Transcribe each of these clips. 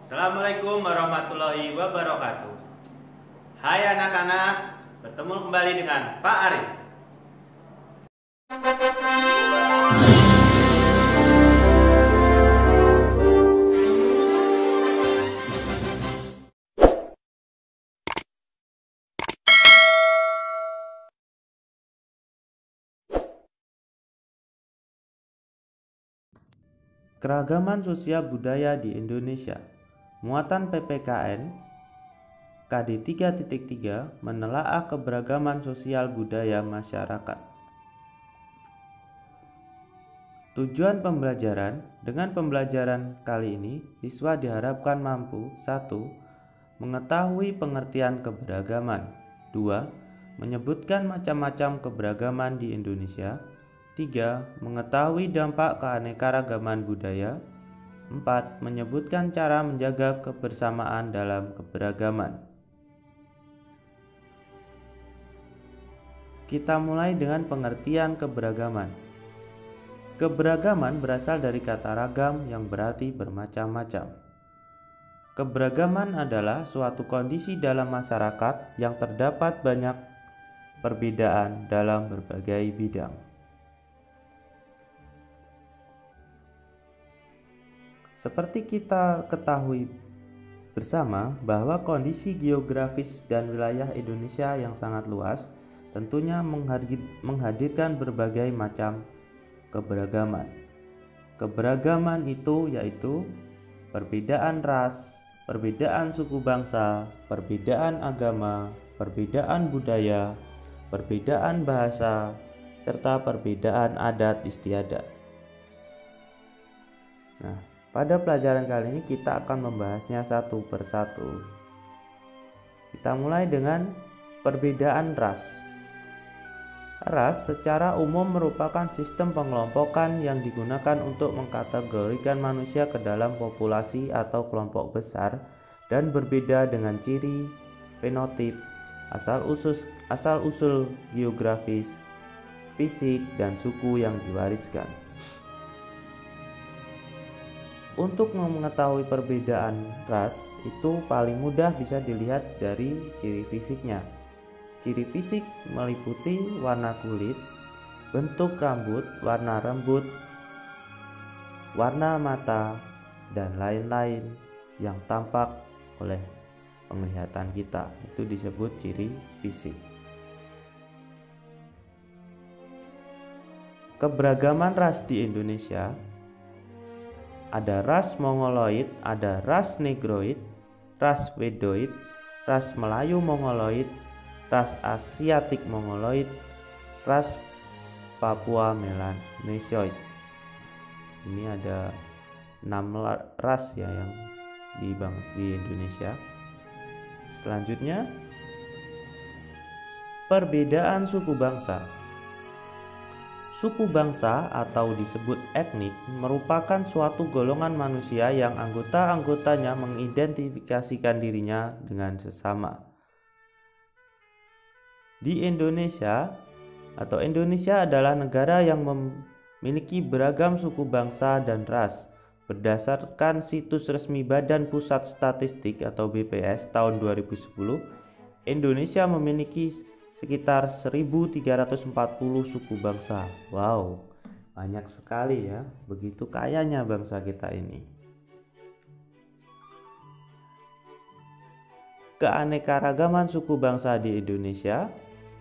Assalamualaikum warahmatullahi wabarakatuh. Hai anak-anak, bertemu kembali dengan Pak Arif. Keragaman sosial budaya di Indonesia. Muatan PPKN KD 3.3 menelaah keberagaman sosial budaya masyarakat. Tujuan pembelajaran. Dengan pembelajaran kali ini, siswa diharapkan mampu 1. Mengetahui pengertian keberagaman. 2. Menyebutkan macam-macam keberagaman di Indonesia. 3. Mengetahui dampak keanekaragaman budaya. 4. Menyebutkan cara menjaga kebersamaan dalam keberagaman. Kita mulai dengan pengertian keberagaman. Keberagaman berasal dari kata ragam yang berarti bermacam-macam. Keberagaman adalah suatu kondisi dalam masyarakat yang terdapat banyak perbedaan dalam berbagai bidang. Seperti kita ketahui bersama bahwa kondisi geografis dan wilayah Indonesia yang sangat luas tentunya menghadirkan berbagai macam keberagaman. Keberagaman itu yaitu perbedaan ras, perbedaan suku bangsa, perbedaan agama, perbedaan budaya, perbedaan bahasa, serta perbedaan adat istiadat. Nah, pada pelajaran kali ini kita akan membahasnya satu persatu. Kita mulai dengan perbedaan ras. Ras secara umum merupakan sistem pengelompokan yang digunakan untuk mengkategorikan manusia ke dalam populasi atau kelompok besar dan berbeda dengan ciri, fenotip, asal-usul geografis, fisik, dan suku yang diwariskan. Untuk mengetahui perbedaan ras itu paling mudah bisa dilihat dari ciri fisiknya. Ciri fisik meliputi warna kulit, bentuk rambut, warna rambut, warna mata, dan lain-lain yang tampak oleh penglihatan kita. Itu disebut ciri fisik. Keberagaman ras di Indonesia. Ada ras Mongoloid, ada ras Negroid, ras Wedoid, ras Melayu Mongoloid, ras Asiatik Mongoloid, ras Papua Melanesioid. Ini ada 6 ras ya yang di Indonesia. Selanjutnya, perbedaan suku bangsa. Suku bangsa atau disebut etnik merupakan suatu golongan manusia yang anggota-anggotanya mengidentifikasikan dirinya dengan sesama. Di Indonesia adalah negara yang memiliki beragam suku bangsa dan ras. Berdasarkan situs resmi Badan Pusat Statistik atau BPS tahun 2010, Indonesia memiliki sekitar 1340 suku bangsa. Wow, banyak sekali ya. Begitu kayanya bangsa kita ini. Keanekaragaman suku bangsa di Indonesia.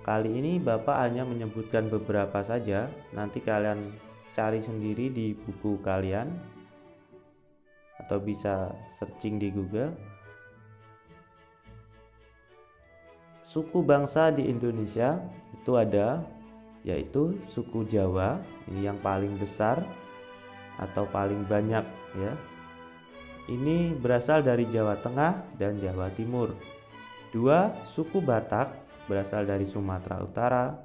Kali ini Bapak hanya menyebutkan beberapa saja. Nanti kalian cari sendiri di buku kalian atau bisa searching di Google. Suku bangsa di Indonesia itu ada, yaitu suku Jawa, ini yang paling besar atau paling banyak ya. Ini berasal dari Jawa Tengah dan Jawa Timur. 2. Suku Batak berasal dari Sumatera Utara.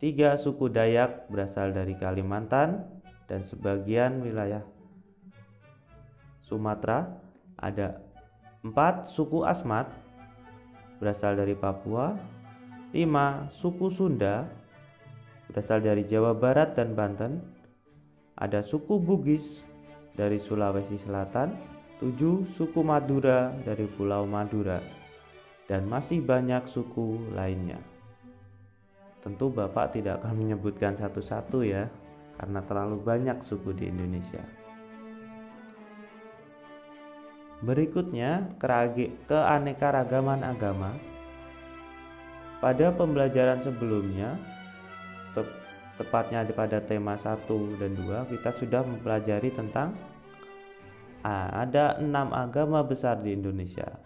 3. Suku Dayak berasal dari Kalimantan dan sebagian wilayah Sumatera. Ada 4. Suku Asmat berasal dari Papua. 5. Suku Sunda berasal dari Jawa Barat dan Banten. Ada suku Bugis dari Sulawesi Selatan. 7. Suku Madura dari Pulau Madura. Dan masih banyak suku lainnya. Tentu Bapak tidak akan menyebutkan satu-satu ya, karena terlalu banyak suku di Indonesia. Berikutnya, keanekaragaman agama. Pada pembelajaran sebelumnya, tepatnya pada tema 1 dan 2, kita sudah mempelajari tentang ada 6 agama besar di Indonesia,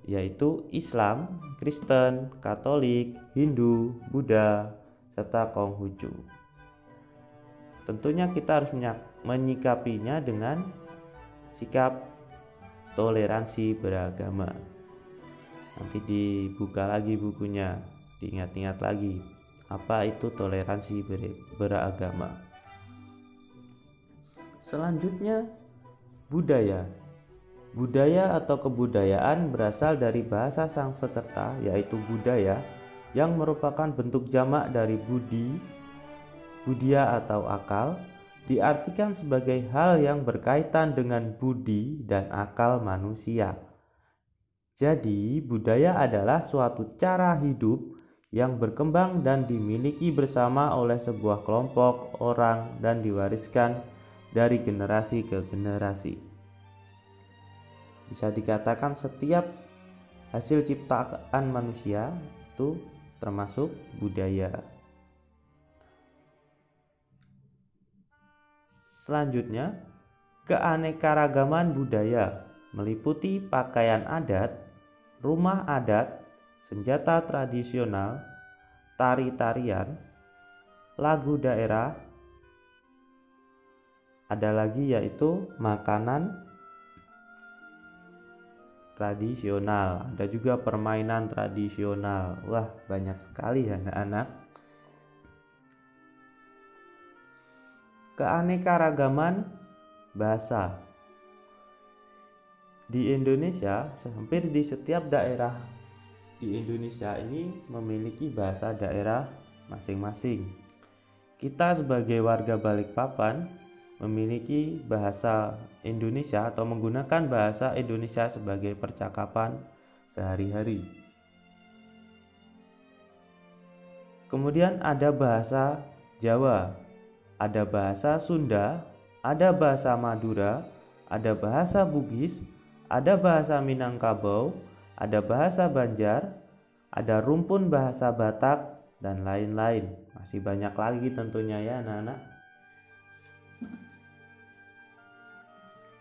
yaitu Islam, Kristen, Katolik, Hindu, Buddha, serta Konghucu. Tentunya kita harus menyikapinya dengan sikap toleransi beragama. Nanti dibuka lagi bukunya, diingat-ingat lagi apa itu toleransi beragama. Selanjutnya, budaya. Budaya atau kebudayaan berasal dari bahasa Sanskerta, yaitu budaya, yang merupakan bentuk jamak dari budia atau akal, diartikan sebagai hal yang berkaitan dengan budi dan akal manusia. Jadi, budaya adalah suatu cara hidup yang berkembang dan dimiliki bersama oleh sebuah kelompok orang dan diwariskan dari generasi ke generasi. Bisa dikatakan setiap hasil ciptaan manusia itu termasuk budaya. Selanjutnya, keanekaragaman budaya meliputi pakaian adat, rumah adat, senjata tradisional, tari-tarian, lagu daerah, ada lagi yaitu makanan tradisional, ada juga permainan tradisional. Wah, banyak sekali ya anak-anak. Keanekaragaman bahasa. Di Indonesia, hampir di setiap daerah di Indonesia ini memiliki bahasa daerah masing-masing. Kita sebagai warga Balikpapan memiliki bahasa Indonesia atau menggunakan bahasa Indonesia sebagai percakapan sehari-hari. Kemudian ada bahasa Jawa, ada bahasa Sunda, ada bahasa Madura, ada bahasa Bugis, ada bahasa Minangkabau, ada bahasa Banjar, ada rumpun bahasa Batak, dan lain-lain. Masih banyak lagi tentunya ya anak-anak.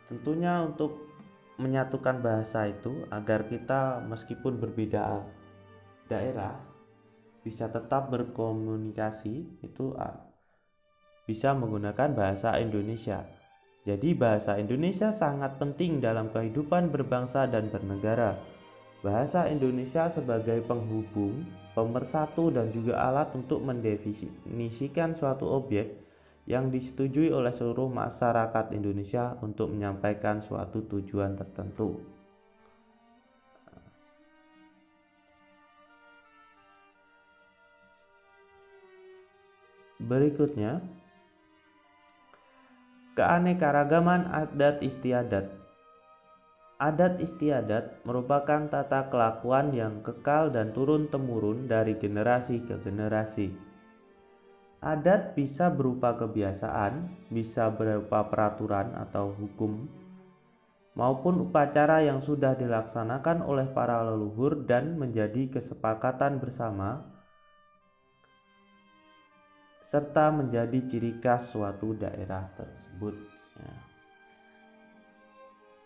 Tentunya untuk menyatukan bahasa itu agar kita meskipun berbeda daerah bisa tetap berkomunikasi, itu bisa menggunakan bahasa Indonesia. Jadi bahasa Indonesia sangat penting dalam kehidupan berbangsa dan bernegara. Bahasa Indonesia sebagai penghubung, pemersatu, dan juga alat untuk mendefinisikan suatu objek yang disetujui oleh seluruh masyarakat Indonesia untuk menyampaikan suatu tujuan tertentu. Berikutnya, keanekaragaman adat istiadat. Adat istiadat merupakan tata kelakuan yang kekal dan turun-temurun dari generasi ke generasi. Adat bisa berupa kebiasaan, bisa berupa peraturan atau hukum, maupun upacara yang sudah dilaksanakan oleh para leluhur dan menjadi kesepakatan bersama, serta menjadi ciri khas suatu daerah tersebut. Ya.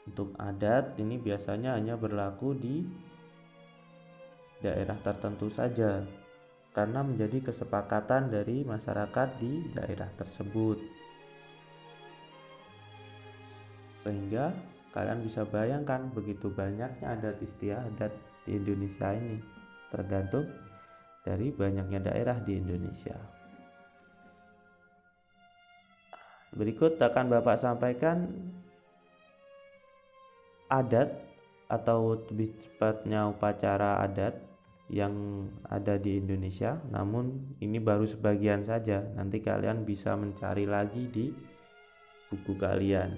Untuk adat ini biasanya hanya berlaku di daerah tertentu saja, karena menjadi kesepakatan dari masyarakat di daerah tersebut. Sehingga kalian bisa bayangkan begitu banyaknya adat istiadat di Indonesia ini, tergantung dari banyaknya daerah di Indonesia. Berikut akan Bapak sampaikan adat atau lebih cepatnya upacara adat yang ada di Indonesia, namun ini baru sebagian saja. Nanti kalian bisa mencari lagi di buku kalian.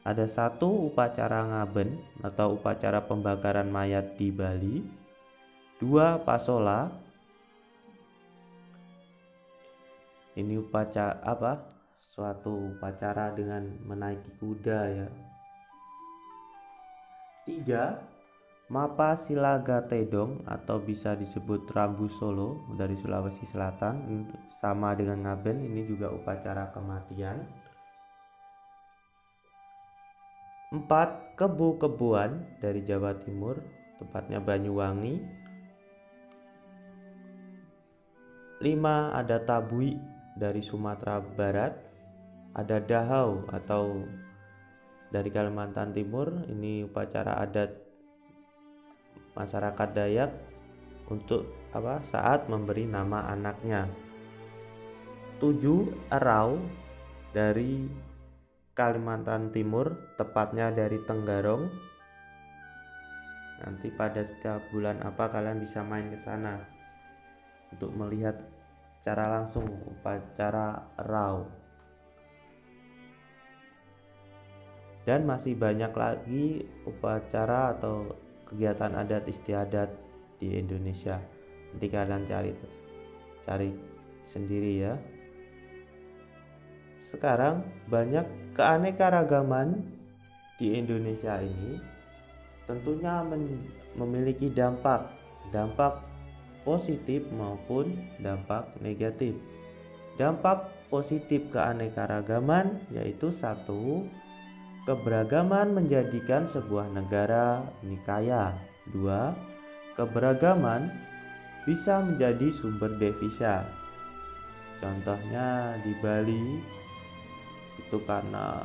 Ada satu upacara ngaben atau upacara pembakaran mayat di Bali, 2 pasola. Ini upacara suatu upacara dengan menaiki kuda ya. 3 Mapa Silaga Tedong atau bisa disebut Rambu Solo dari Sulawesi Selatan, sama dengan ngaben, ini juga upacara kematian. 4 Kebu-kebuan dari Jawa Timur, tepatnya Banyuwangi. 5 ada Tabui dari Sumatera Barat. Ada Dahau atau dari Kalimantan Timur, ini upacara adat masyarakat Dayak untuk saat memberi nama anaknya. 7 Erau dari Kalimantan Timur, tepatnya dari Tenggarong. Nanti pada setiap bulan apa kalian bisa main ke sana untuk melihat secara langsung upacara Erau. Dan masih banyak lagi upacara atau kegiatan adat istiadat di Indonesia. Nanti kalian cari sendiri ya. Sekarang banyak keanekaragaman di Indonesia ini tentunya memiliki dampak positif maupun dampak negatif. Dampak positif keanekaragaman yaitu 1, keberagaman menjadikan sebuah negara ini kaya. 2, keberagaman bisa menjadi sumber devisa. Contohnya di Bali itu karena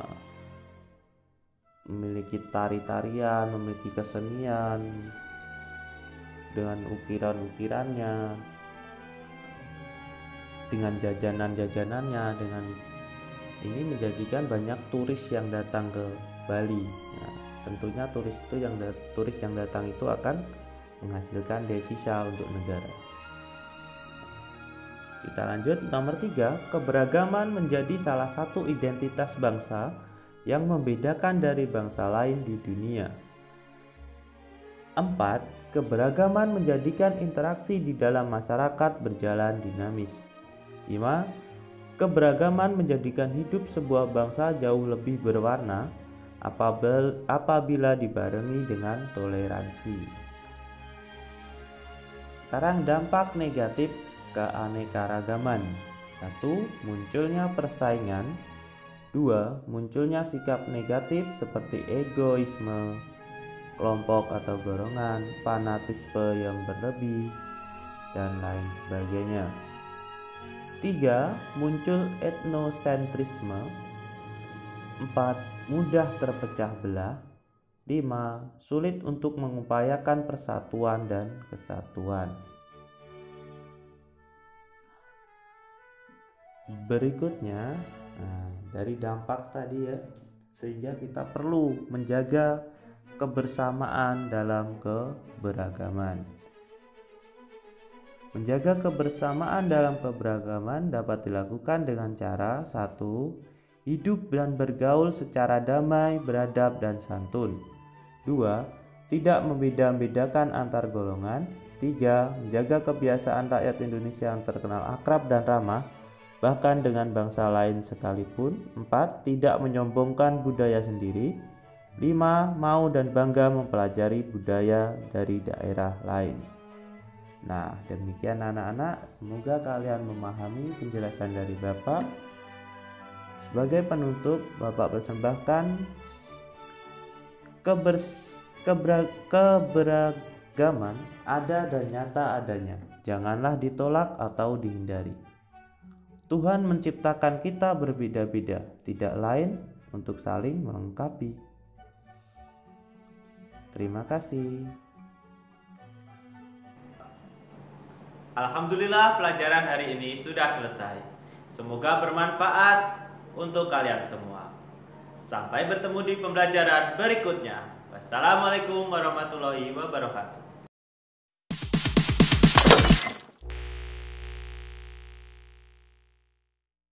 memiliki tari-tarian, memiliki kesenian dengan ukiran-ukirannya, dengan jajanan-jajanannya, dengan ini menjadikan banyak turis yang datang ke Bali. Nah, tentunya turis yang datang itu akan menghasilkan devisa untuk negara. Kita lanjut, nomor 3, keberagaman menjadi salah satu identitas bangsa yang membedakan dari bangsa lain di dunia. 4, keberagaman menjadikan interaksi di dalam masyarakat berjalan dinamis. 5, keberagaman menjadikan hidup sebuah bangsa jauh lebih berwarna apabila dibarengi dengan toleransi. Sekarang dampak negatif keanekaragaman. 1, munculnya persaingan. 2, munculnya sikap negatif seperti egoisme kelompok atau golongan, fanatisme yang berlebih, dan lain sebagainya. 3, muncul etnosentrisme. 4, mudah terpecah belah. 5, sulit untuk mengupayakan persatuan dan kesatuan. Berikutnya, dari dampak tadi ya, sehingga kita perlu menjaga kebersamaan dalam keberagaman. Menjaga kebersamaan dalam keberagaman dapat dilakukan dengan cara 1, hidup dan bergaul secara damai, beradab dan santun. 2, tidak membeda-bedakan antar golongan. 3, menjaga kebiasaan rakyat Indonesia yang terkenal akrab dan ramah bahkan dengan bangsa lain sekalipun. 4, tidak menyombongkan budaya sendiri. 5, mau dan bangga mempelajari budaya dari daerah lain. Nah, demikian anak-anak, semoga kalian memahami penjelasan dari Bapak. Sebagai penutup, Bapak persembahkan keberagaman ada dan nyata adanya. Janganlah ditolak atau dihindari. Tuhan menciptakan kita berbeda-beda, tidak lain untuk saling melengkapi. Terima kasih. Alhamdulillah, pelajaran hari ini sudah selesai. Semoga bermanfaat untuk kalian semua. Sampai bertemu di pembelajaran berikutnya. Wassalamualaikum warahmatullahi wabarakatuh.